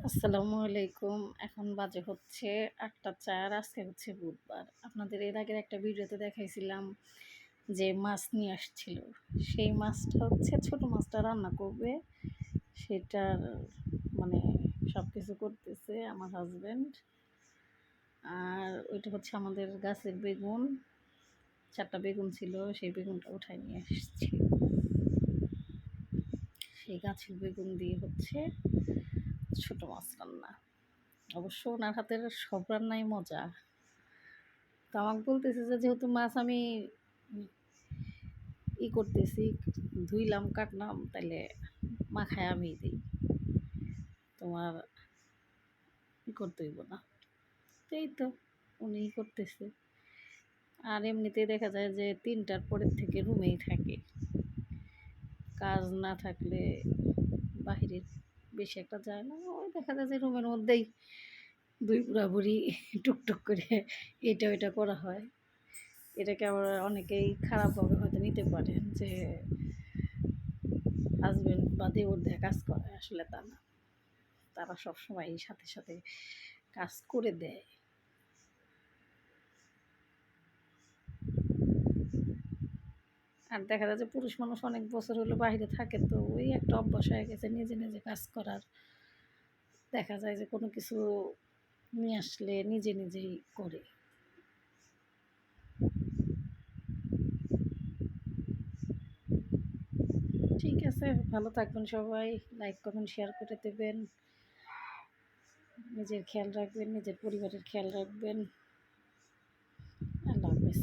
আসসালামু আলাইকুম। এখন বাজে হচ্ছে ৮টা ৪। আজকে হচ্ছে বুধবার। আপনাদের এর আগের একটা ভিডিওতে দেখাইছিলাম যে মাছ নিয়ে আসছিল। সেই মাছটা হচ্ছে ছোট মাছটা রান্না করবে। সেটার মানে সবকিছু করতেছে আমার হাসব্যান্ড। আর ওইটা হচ্ছে আমাদের গাছের বেগুন। ৪টা বেগুন ছিল, সেই বেগুনটা উঠায় নিয়ে আসছি। সেই গাছের বেগুন দিয়ে হচ্ছে ছোট মাছ রান্না। অবশ্য ওনার হাতের সব রান্নাই মজা। তো আমাকে বলতেছে যে যেহেতু মাছ আমি করতেছি, ধুইলাম কাটলাম, তাইলে মাখায় আমি দিই, তোমার করতে হইব না। তো এই তো উনিই করতেছে। আর এমনিতেই দেখা যায় যে ৩টার পরের থেকে রুমেই থাকে, কাজ না থাকলে বাহিরে বেশি একটা যায় না। ওই দেখা যায় যে রুমের মধ্যেই দুই বুড়া বুড়ি টুকটুক করে এটা ওইটা করা হয়। এটাকে আবার অনেকেই খারাপভাবে হয়তো নিতে পারেন যে হাজব্যান্ড বা দেওর দিয়ে কাজ করে, আসলে তা না। তারা সবসময় সাথে সাথে কাজ করে দেয়। আর দেখা যায় যে পুরুষ মানুষ অনেক বছর হলো বাইরে থাকে, তো ওই একটা অভ্যাস হয়ে গেছে নিজে নিজে কাজ করার। দেখা যায় যে কোনো কিছু নিয়ে আসলে নিজে নিজেই করে। ঠিক আছে, ভালো থাকবেন সবাই। লাইক কমেন্ট শেয়ার করে দেবেন। নিজের খেয়াল রাখবেন, নিজের পরিবারের খেয়াল রাখবেন। আল্লাহ হাফেজ।